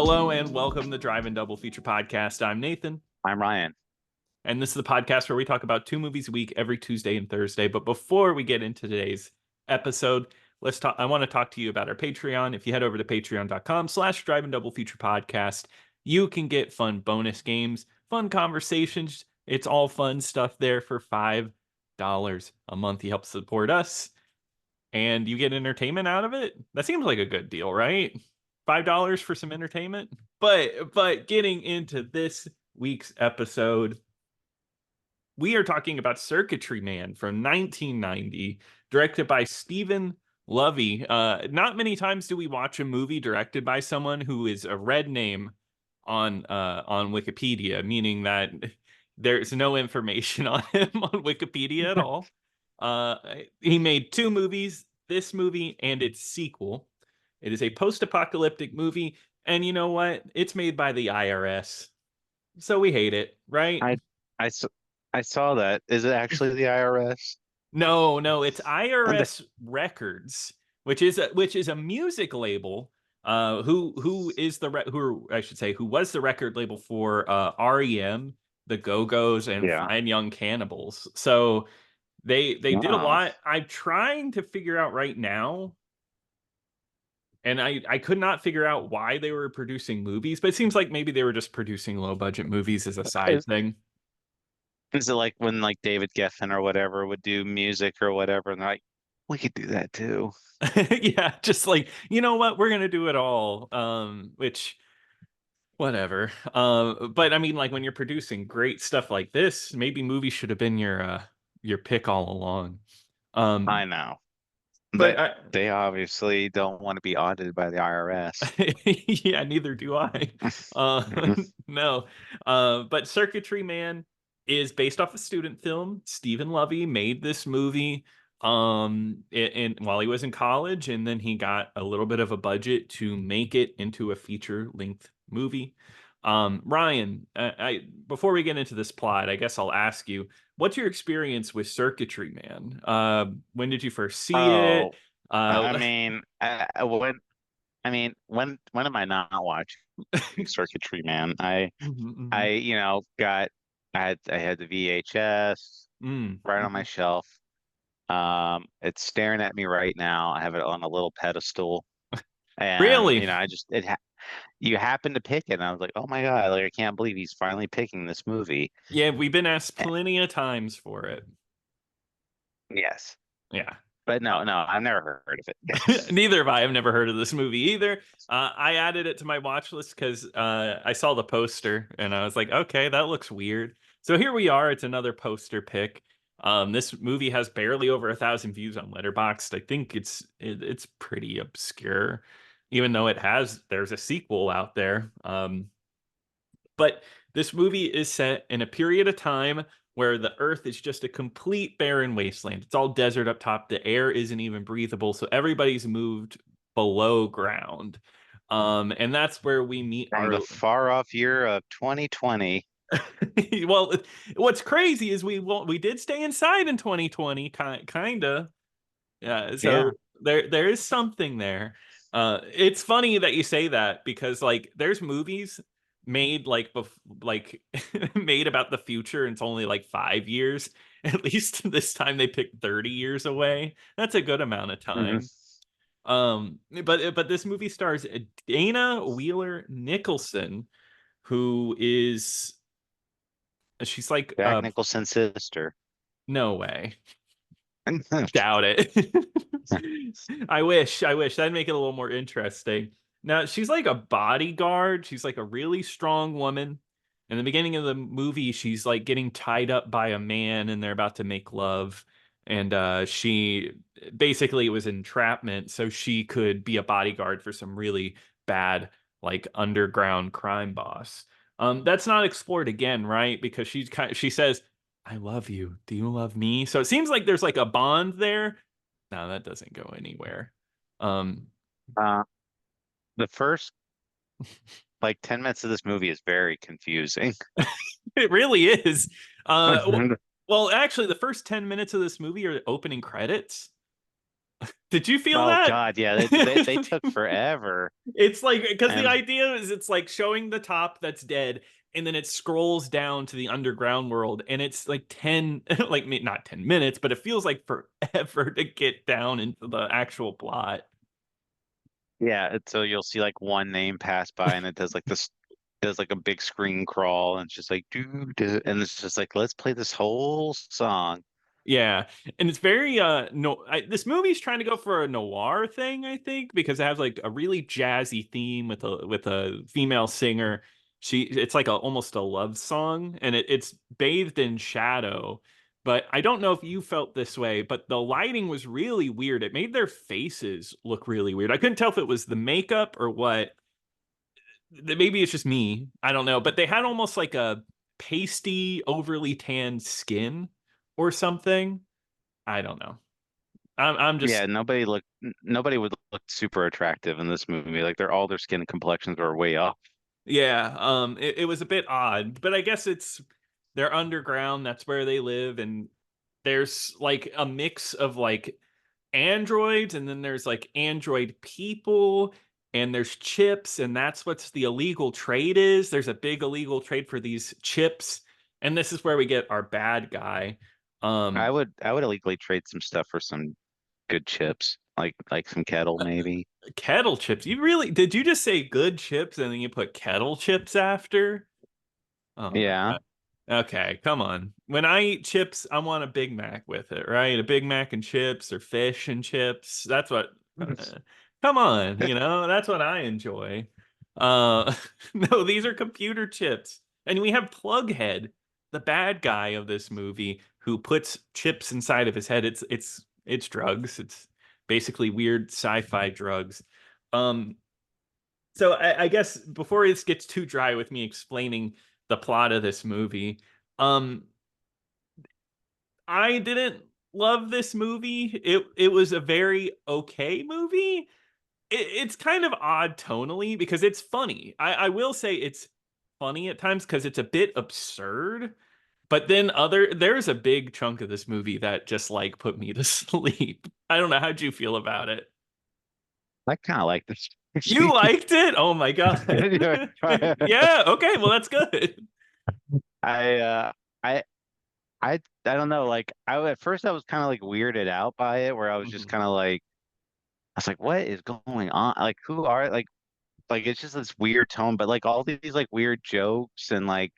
Hello and welcome to Drive and Double Feature Podcast. I'm Nathan. I'm Ryan. And this is the podcast where we talk about 2 movies a week every Tuesday and Thursday. But before we get into today's episode, I want to talk to you about our Patreon. If you head over to patreon.com/Drive and Double Feature Podcast, you can get fun bonus games, fun conversations. It's all fun stuff there for $5 a month. You help support us and you get entertainment out of it. That seems like a good deal, right? $5 for some entertainment. But getting into this week's episode, we are talking about Circuitry Man from 1990, directed by Stephen Lovey. Not many times do we watch a movie directed by someone who is a red name on Wikipedia, meaning that there's no information on him on Wikipedia at all. He made 2 movies, this movie and its sequel. It is a post-apocalyptic movie, and you know what? It's made by the IRS, so we hate it, right? I saw that. Is it actually the IRS? No, it's IRS Records, which is a music label. Who was the record label for REM, the Go-Go's, and Fine Young Cannibals. So they did a lot. I'm trying to figure out right now. And I could not figure out why they were producing movies, but it seems like maybe they were just producing low-budget movies as a side thing. Is it like when David Geffen or whatever would do music or whatever, and they're like, we could do that too. Yeah, just like, you know what, we're gonna do it all. Which, whatever. But I mean, like, when you're producing great stuff like this, maybe movies should have been your pick all along. I know. But they obviously don't want to be audited by the IRS. Yeah, neither do I. No. But Circuitry Man is based off a student film. Stephen Lovey made this movie while he was in college, and then he got a little bit of a budget to make it into a feature-length movie. Ryan, before we get into this plot, I guess I'll ask you, what's your experience with Circuitry Man? When did you first see it? When am I not watching Circuitry Man? I had the VHS right on my shelf. It's staring at me right now. I have it on a little pedestal. And really? You happened to pick it, and I was like, "Oh my God, I can't believe he's finally picking this movie." Yeah, we've been asked plenty of times for it. Yes. Yeah. But no, I've never heard of it. Neither have I. I've never heard of this movie either. I added it to my watch list because I saw the poster and I was like, okay, that looks weird. So here we are. It's another poster pick. This movie has barely over 1,000 views on Letterboxd. I think it's pretty obscure, even though there's a sequel out there. But this movie is set in a period of time where the earth is just a complete barren wasteland. It's all desert up top. The air isn't even breathable. So everybody's moved below ground. And that's where we meet from the far off year of 2020. Well, what's crazy is we did stay inside in 2020, kind of. Yeah, so there is something there. It's funny that you say that because there's movies made made about the future and it's only 5 years. At least this time they picked 30 years away. That's a good amount of time. But this movie stars Dana Wheeler Nicholson, who is she's like Jack Nicholson's sister. No way. Doubt it. I wish that'd make it a little more interesting. Now, she's like a bodyguard. She's like a really strong woman. In the beginning of the movie, she's getting tied up by a man and they're about to make love. And she basically, it was entrapment so she could be a bodyguard for some really bad, underground crime boss. That's not explored again, right? Because she says, I love you. Do you love me? So it seems like there's a bond there. No, that doesn't go anywhere. The first 10 minutes of this movie is very confusing. It really is. Well, actually, the first 10 minutes of this movie are opening credits. Did you feel Oh that? God, yeah, they took forever. It's like, because the And idea is it's like showing the top that's dead, and then it scrolls down to the underground world, and it's like 10, like not 10 minutes, but it feels like forever to get down into the actual plot. yeah, so you'll see like one name pass by, and it does like this, does like a big screen crawl, and it's just like and it's just like, let's play this whole song. Yeah, and it's very no. This movie's trying to go for a noir thing, I think, because it has like a really jazzy theme with a female singer. It's like almost a love song, and it's bathed in shadow. But I don't know if you felt this way, but the lighting was really weird. It made their faces look really weird. I couldn't tell if it was the makeup or what. Maybe it's just me. I don't know, but they had almost like a pasty, overly tanned skin or something. I don't know. I'm Yeah, just nobody would look super attractive in this movie. Like all their skin complexions were way off. yeah. It was a bit odd, but I guess they're underground. That's where they live, and there's like a mix of like androids, and then there's like android people, and there's chips, and that's what's the illegal trade is. There's a big illegal trade for these chips, and this is where we get our bad guy. Um, I would illegally trade some stuff for some good chips, like some kettle maybe. Kettle chips. Did you just say good chips and then you put kettle chips after? Oh my Yeah. God. Okay, come on. When I eat chips, I want a Big Mac with it, right? A Big Mac and chips or fish and chips. That's what, come on, that's what I enjoy. Uh, no, these are computer chips. And we have Plughead, the bad guy of this movie, who puts chips inside of his head. It's drugs. It's basically weird sci-fi drugs. Um, so I guess before this gets too dry with me explaining the plot of this movie, um, I didn't love this movie. It was a very okay movie. It's kind of odd tonally because it's funny. I will say it's funny at times because it's a bit absurd. But then there's a big chunk of this movie that just like put me to sleep. I don't know. How'd you feel about it? I kind of like this. You liked it? Oh my God. Yeah, okay, well that's good. I I I don't know. Like at first I was kind of like weirded out by it, where I was just Mhm, kind of like, I was like, what is going on? Like who are like it's just this weird tone, but like all these like weird jokes and like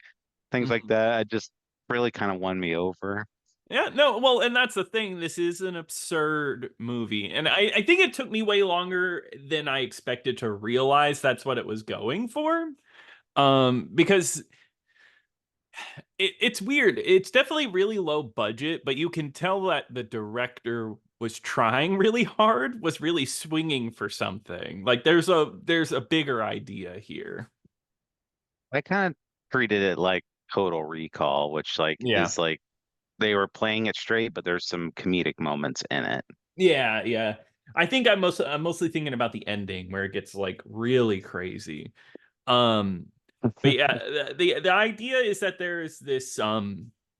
things like mhm. that, I just really kind of won me over. Yeah, no, well, and that's the thing. This is an absurd movie. And I think it took me way longer than I expected to realize that's what it was going for. Because it's weird. It's definitely really low budget, but you can tell that the director was trying really hard, was really swinging for something. Like there's a bigger idea here. I kind of treated it like Total Recall, which like Yeah. is like they were playing it straight, but there's some comedic moments in it. Yeah, yeah. I think I'm mostly thinking about the ending where it gets like really crazy. Um, but yeah, the idea is that there is this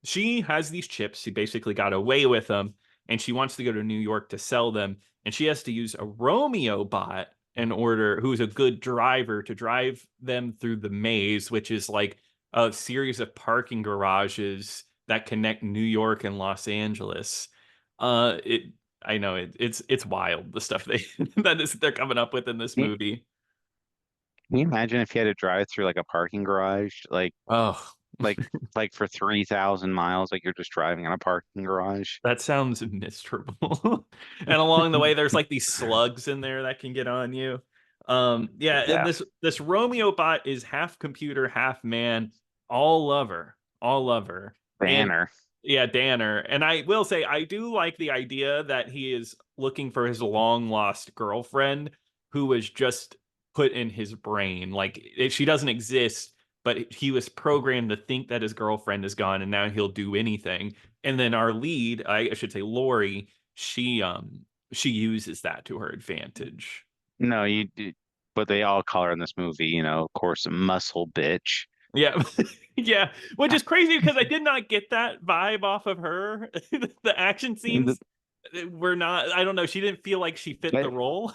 she has these chips. She basically got away with them, and she wants to go to New York to sell them, and she has to use a Romeo bot in order who's a good driver to drive them through the maze, which is like a series of parking garages that connect New York and Los Angeles. It I know it's wild the stuff they they're coming up with in this Can movie. can you imagine if you had to drive through like a parking garage, Oh, like like for 3,000 miles, like you're just driving in a parking garage? that sounds miserable. And along the way, there's like these slugs in there that can get on you. Yeah, and Yeah, this Romeo bot is half computer, half man, all lover, all lover. And banner. yeah, Danner. And I will say I do like the idea that he is looking for his long lost girlfriend who was just put in his brain. Like she doesn't exist, but he was programmed to think that his girlfriend is gone and now he'll do anything. And then our lead, I should say Lori, she uses that to her advantage. No, but they all call her in this movie, of course, a muscle bitch. Yeah. Yeah, which is crazy because I did not get that vibe off of her. The action The, scenes. we're not. I don't know. She didn't feel like she fit the But role.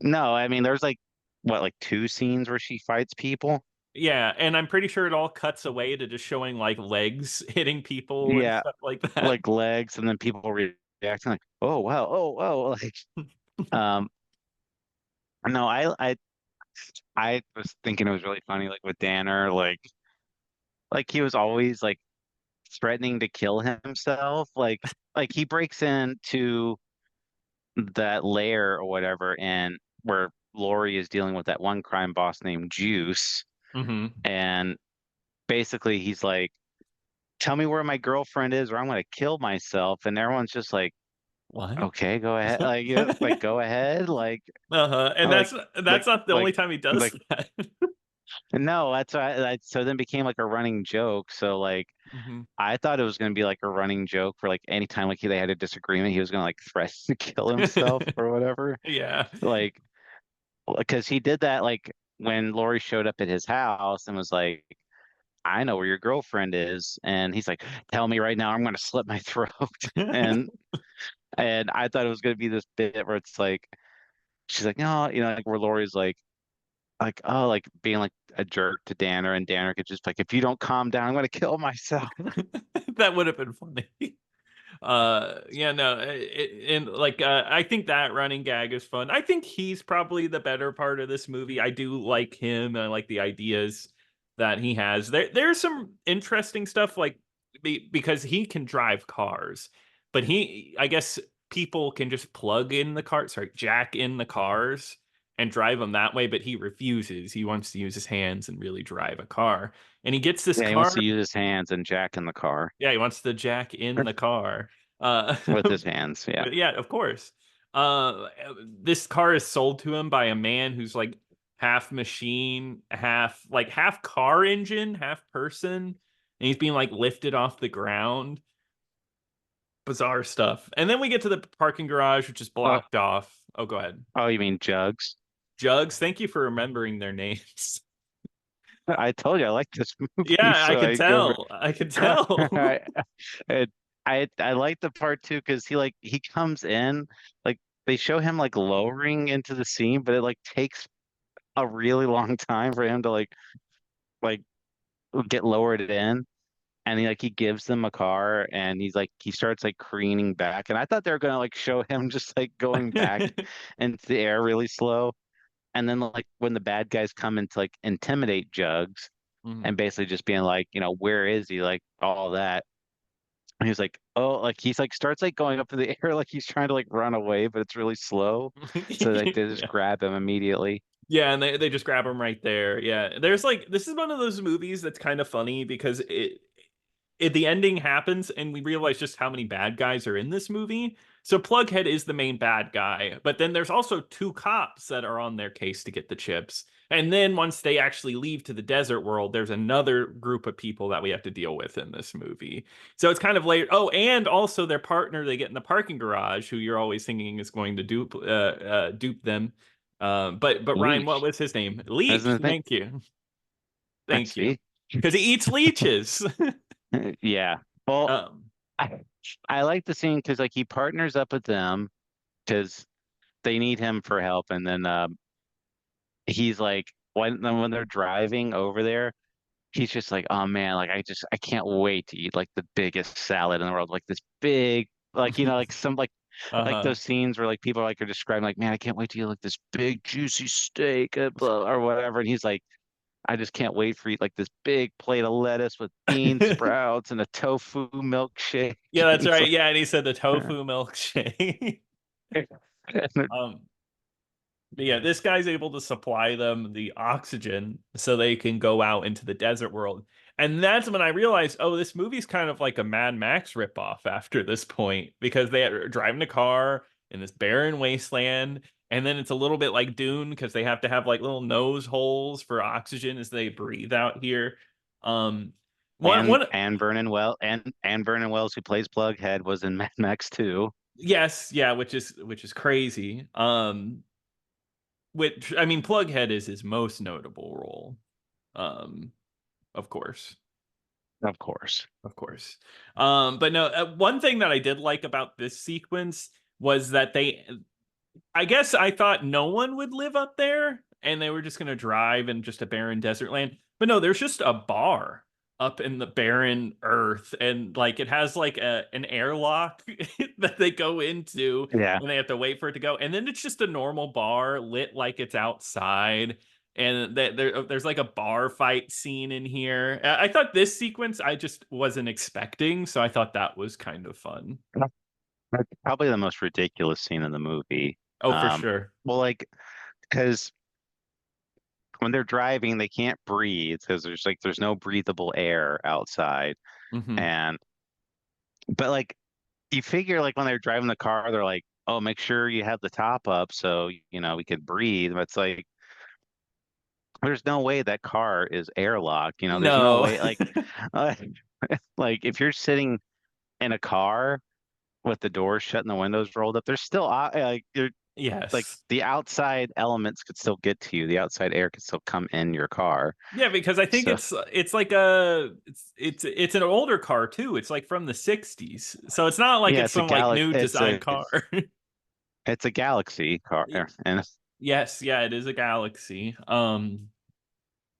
no, I mean, there's like what, like two scenes where she fights people. Yeah, and I'm pretty sure it all cuts away to just showing like legs hitting people and Yeah, stuff like that. like legs, and then people reacting like, "Oh wow, oh wow!" Like, um, no, I was thinking it was really funny, like with Danner, like he was always like threatening to kill himself, like he breaks into that lair or whatever, and where Lori is dealing with that one crime boss named Juice, Hmm. and basically he's like, "Tell me where my girlfriend is, or I'm gonna kill myself," and everyone's just like, What? "Okay, go ahead," like, you know, like go ahead, Uh-huh. And like that's not the like only time he does like that. no, that's why so then became like a running joke. So like Hmm. I thought it was gonna be like a running joke for like any time like they had a disagreement, he was gonna like threaten to kill himself or whatever. Yeah. Like because he did that like when Lori showed up at his house and was like, "I know where your girlfriend is," and he's like, "Tell me right now, I'm gonna slit my throat." And and I thought it was gonna be this bit where it's like she's like, "No," you know, like where Lori's like oh like being like a jerk to Danner, and Danner could just like, "If you don't calm down, I'm gonna kill myself." That would have been funny. Yeah, no, and like I think that running gag is fun. I think he's probably the better part of this movie. I do like him. I like the ideas that he has. There's some interesting stuff like because he can drive cars, but I guess people can just plug in the car, sorry, jack in the cars and drive them that way, but he refuses. He wants to use his hands and really drive a car. And he gets this Yeah, he wants car. to use his hands and jack in the car Yeah, he wants to jack in the car. with his hands. Yeah. Yeah, of course. This car is sold to him by a man who's like half machine, half car engine, half person, and he's being like lifted off the ground. Bizarre stuff. And then we get to the parking garage, which is Oh, blocked off. Oh, go ahead. oh, you mean Jugs? Jugs, thank you for remembering their names. I told you I like this movie, Yeah, I so could I go. tell. I could tell. I, it, I like the part too because he comes in like they show him like lowering into the scene, but it like takes a really long time for him to like get lowered in, and he gives them a car, and he starts like careening back, and I thought they were gonna like show him just like going back into the air really slow, and then like when the bad guys come in to like intimidate Jugs Mhm. and basically just being like, where is he, like all that. And he's like, oh, like he's like starts like going up in the air like he's trying to like run away, but it's really slow. So like they just Yeah. grab him immediately. Yeah, and they just grab him right there. Yeah. There's like this is one of those movies that's kind of funny because the ending happens and we realize just how many bad guys are in this movie. So Plughead is the main bad guy, but then there's also two cops that are on their case to get the chips. And then once they actually leave to the desert world, there's another group of people that we have to deal with in this movie. So it's kind of later. Oh, and also their partner they get in the parking garage, who you're always thinking is going to dupe them. But Ryan, what Leech, was his name? Leech. isn't it? Thank you, I thank you, see. because he eats leeches. Yeah. Well, um, I, I like the scene because like he partners up with them because they need him for help, and then he's like when they're driving over there, he's just like, oh man, like I can't wait to eat like the biggest salad in the world, like this big, like like some like uh-huh. those scenes where like people are describing like, man, I can't wait to eat like this big juicy steak or whatever, and he's like, I just can't wait for eat like this big plate of lettuce with bean sprouts and a tofu milkshake. Yeah, that's It's right. like, Yeah, and he said the tofu milkshake. um, but yeah, this guy's able to supply them the oxygen so they can go out into the desert world. And that's when I realized, oh, this movie's kind of like a Mad Max ripoff after this point because they are driving a car in this barren wasteland. And then it's a little bit like Dune because they have to have like little nose holes for oxygen as they breathe out here. Um, one, and Vernon Wells, who plays Plughead, was in Mad Max 2. yes, yeah, which is crazy. Which I mean, Plughead is his most notable role, um, of course. Of course. Of course. But no, one thing that I did like about this sequence was that I guess I thought no one would live up there and they were just going to drive in just a barren desert land. But no, there's just a bar up in the barren earth and like it has like an airlock that they go into Yeah. and they have to wait for it to go. And then it's just a normal bar lit like it's outside. And there's like a bar fight scene in here. I thought this sequence I just wasn't expecting, so I thought that was kind of fun. That's probably the most ridiculous scene in the movie. Oh, for Um, sure. well, like, because when they're driving, they can't breathe because there's no breathable air outside. Hmm. And but like you figure like when they're driving the car, they're like, oh, make sure you have the top up so we can breathe. But it's like there's no way that car is airlocked. There's no No. way uh, like if you're sitting in a car with the doors shut and the windows rolled up, there's still like you're like Yes. the outside elements could still get to you. The outside air could still come in your car. Yeah, because I think So it's like a it's an older car too. It's like from the 60s. So it's not like yeah, it's some like new design car. it's a Galaxy car, and Yes, yeah, it is a Galaxy.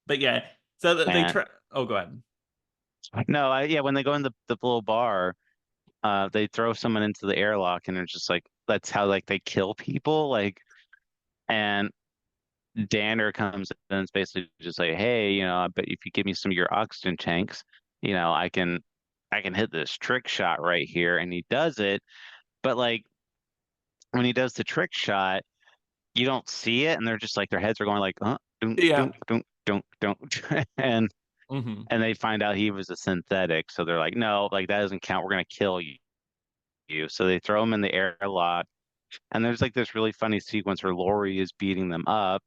But yeah, so they and try. Oh, go ahead. no, yeah, when they go in the little bar, they throw someone into the airlock, and it's just like that's how like they kill people, like. And Danner comes in and it's basically just like, hey, but if you give me some of your oxygen tanks, I can hit this trick shot right here, and he does it. But like when he does the trick shot, you don't see it, and they're just like their heads are going like, don't, Yeah. don't, don't, and Hmm. and they find out he was a synthetic, so they're like, no, like that doesn't count. We're gonna kill you. So they throw him in the airlock, and there's like this really funny sequence where Lori is beating them up,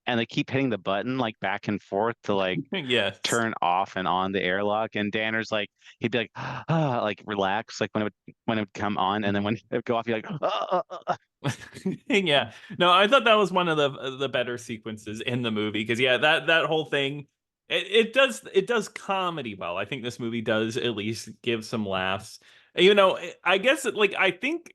and they keep hitting the button like back and forth to like Yes. turn off and on the airlock. And Danner's like, he'd be like, like relax, like when it would come on, and then when it would go off, you're like, Yeah. No, I thought that was one of the better sequences in the movie because yeah, that whole thing it does comedy well. I think this movie does at least give some laughs. I guess like I think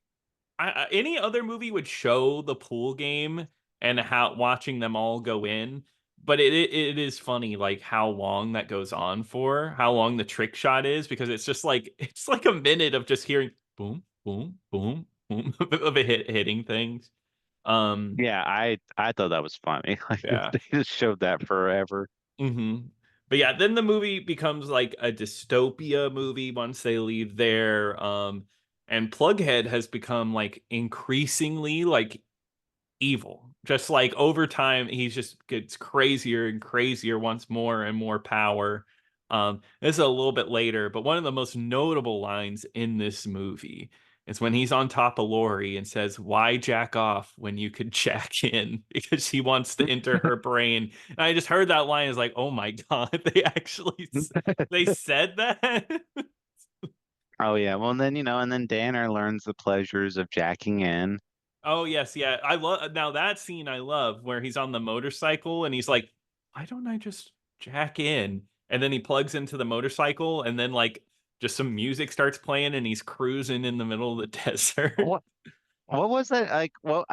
any other movie would show the pool game and how watching them all go in, but it is funny like how long that goes on for, how long the trick shot is because it's just like it's like a minute of just hearing boom, boom, boom, boom of it hitting things. Um, yeah, I thought that was funny. Like yeah. they just showed that forever. Hmm. But yeah, then the movie becomes like a dystopia movie once they leave there. And Plughead has become like increasingly like evil. Just like over time, he just gets crazier and crazier, wants more and more power. This is a little bit later, but one of the most notable lines in this movie is when he's on top of Lori and says, "Why jack off when you could jack in?" Because he wants to enter her brain. And I just heard that line is like, "Oh my god, they said that." Oh yeah, well then and then Danner learns the pleasures of jacking in. Oh yes, yeah. I love now that scene I love where he's on the motorcycle and he's like, "Why don't I just jack in?" And then he plugs into the motorcycle and then like just some music starts playing and he's cruising in the middle of the desert. What what was that like? What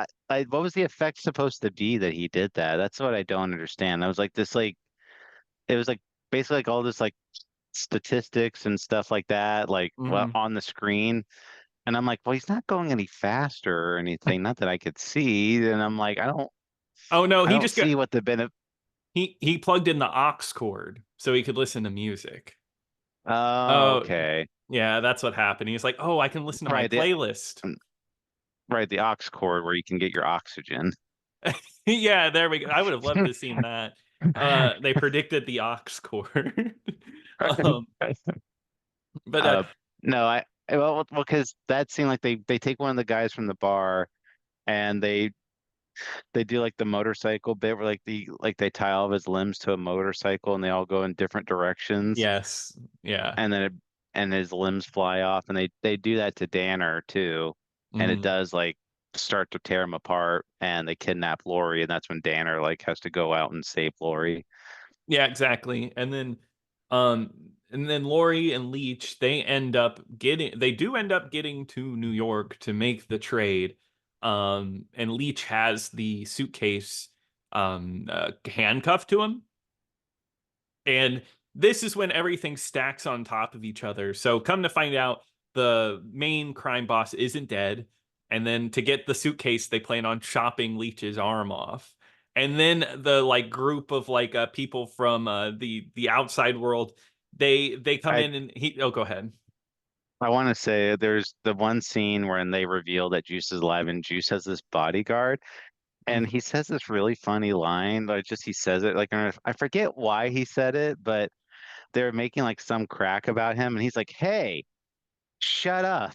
was the effect supposed to be that he did that? That's what I don't understand. I was like this like it was like basically like all this like statistics and stuff like that, like well Hmm. on the screen. And I'm like, well, he's not going any faster or anything, not that I could see. And I'm like, Oh no, I he don't just got see what the benefit. he plugged in the aux cord so he could listen to music. Oh, Oh, okay. yeah, that's what happened. He's like, "Oh, I can listen to my Right, playlist." mm, right, the aux cord where you can get your oxygen. Yeah, there we go. I would have loved to have seen that. They predicted the aux cord. um, but Uh, no, well, because that seemed like they take one of the guys from the bar and they do like the motorcycle bit where like they tie all of his limbs to a motorcycle and they all go in different directions yes, yeah. and and his limbs fly off, and they do that to Danner too, and it Mhm. does like start to tear him apart, and they kidnap Lori, and that's when Danner like has to go out and save Lori. Yeah, exactly. And then um and then Lori and Leach, they do end up getting to New York to make the trade. And Leach has the suitcase handcuffed to him. And this is when everything stacks on top of each other. So come to find out, the main crime boss isn't dead. And then to get the suitcase, they plan on chopping Leach's arm off. And then the like group of like people from the outside world, they come I in and he oh go ahead. I want to say there's the one scene when they reveal that Juice is alive and Juice has this bodyguard, and Mhm. he says this really funny line. Like just he says it like I forget why he said it, but they're making like some crack about him, and he's like, "Hey, shut up!"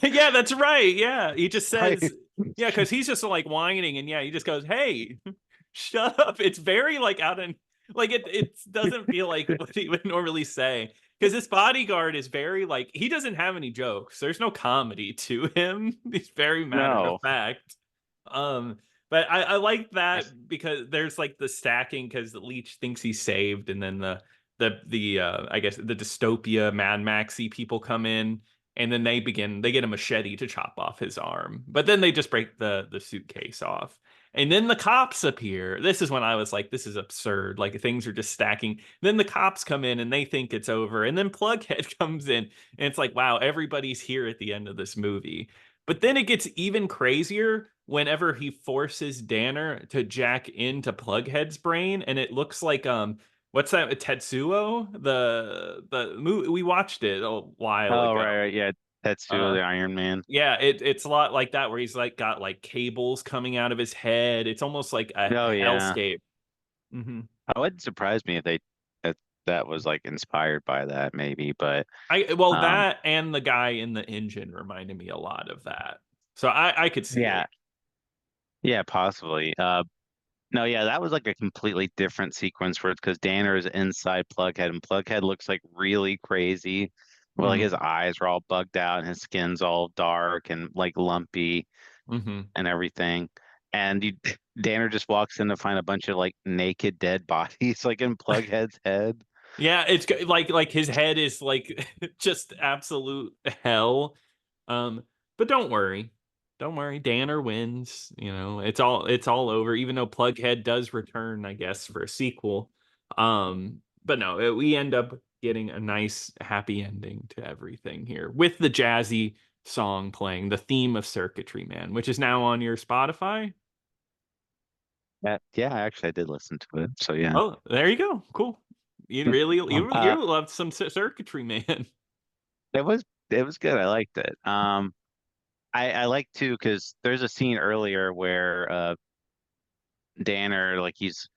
Yeah, that's right. Yeah, he just Right? says, yeah, because he's just like whining, and yeah, he just goes, "Hey, shut up." It's very like out of like it doesn't feel like what he would normally say. Because this bodyguard is very like he doesn't have any jokes. There's no comedy to him. He's very matter of No. fact. Um, but I like that because there's like the stacking because Leech thinks he's saved, and then the I guess the dystopia Mad Maxy people come in, and then they get a machete to chop off his arm, but then they just break the suitcase off, and then the cops appear. This is when I was like, this is absurd, like things are just stacking. Then the cops come in and they think it's over, and then Plughead comes in, and it's like, wow, everybody's here at the end of this movie. But then it gets even crazier whenever he forces Danner to jack into Plughead's brain, and it looks like what's that? Tetsuo? The movie we watched it a while Oh, ago. right. Yeah. Tetsuo, Uh, the Iron Man. yeah, it's a lot like that where he's like got like cables coming out of his head. It's almost like a Oh, yeah. hellscape. Hmm. It wouldn't surprise me if that that was like inspired by that, maybe. But Well, um, that and the guy in the engine reminded me a lot of that. So I could see yeah, it. yeah, possibly. No, yeah, that was like a completely different sequence where it's because Danner is inside Plughead, and Plughead looks like really crazy. Well, like Hmm. his eyes are all bugged out, and his skin's all dark and like lumpy Hmm. and everything. And Danner just walks in to find a bunch of like naked dead bodies like in Plughead's head. Yeah, like his head is like just absolute hell. Um, but don't worry. Don't worry. Danner wins. You know, it's all over, even though Plughead does return, I guess, for a sequel. But no, we end up getting a nice happy ending to everything here with the jazzy song playing, the theme of Circuitry Man, which is now on your Spotify. Yeah, yeah, actually I did listen to it. So yeah. Oh, there you go. Cool. You really Uh you loved some Circuitry Man. it was it was good. I liked it. I like too because there's a scene earlier where Danner like he's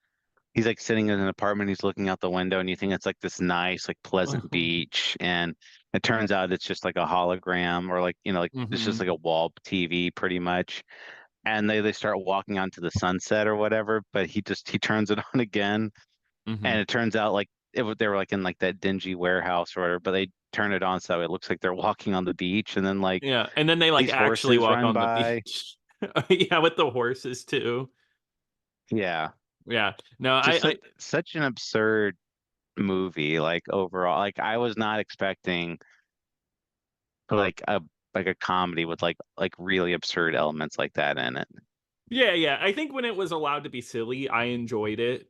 like sitting in an apartment, he's looking out the window, and you think it's like this nice, like pleasant beach, and it turns out it's just like a hologram or like, like it's just Hmm. like a wall TV pretty much. And they start walking onto the sunset or whatever, but he turns it on again, and Hmm. it turns out like they were like in like that dingy warehouse or whatever, but they turn it on so it looks like they're walking on the beach, and then like Yeah, and then they like these actually horses walk run on the by. beach. Yeah, with the horses too. Yeah, Yeah. No, just I such an absurd movie, like overall. Like I was not expecting like a comedy with like really absurd elements like that in it. yeah, yeah. I think when it was allowed to be silly, I enjoyed it.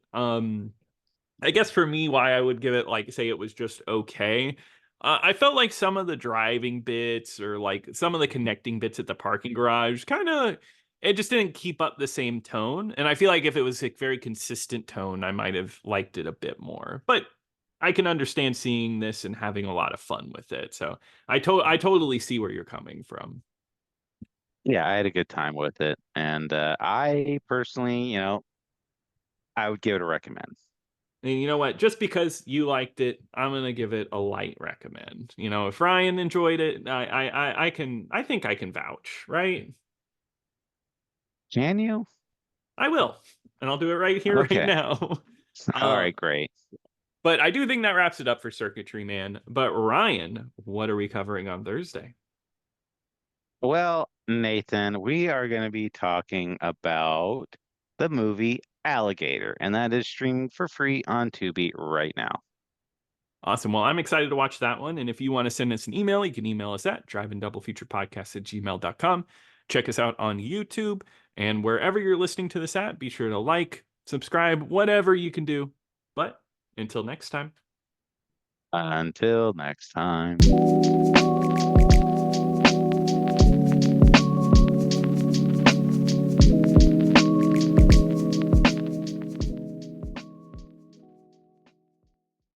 I guess for me, why I would give it like say it was just okay. I felt like some of the driving bits or like some of the connecting bits at the parking garage kind of it just didn't keep up the same tone. And I feel like if it was a very consistent tone, I might have liked it a bit more. But I can understand seeing this and having a lot of fun with it. So I totally see where you're coming from. Yeah, I had a good time with it, and I personally, I would give it a recommend. And you know what? Just because you liked it, I'm gonna give it a light recommend. You know, if Ryan enjoyed it, I think I can vouch, right? Can you? I will, and I'll do it right here, right Okay. now. All uh, right, great. but I do think that wraps it up for Circuitry Man. But Ryan, what are we covering on Thursday? Well, Nathan, we are going to be talking about the movie Alligator, and that is streaming for free on Tubi right now. Awesome. Well, I'm excited to watch that one. And if you want to send us an email, you can email us at drivingdoublefuturepodcast@gmail.com. Check us out on YouTube and wherever you're listening to this at, be sure to like, subscribe, whatever you can do. But until next time. Until next time.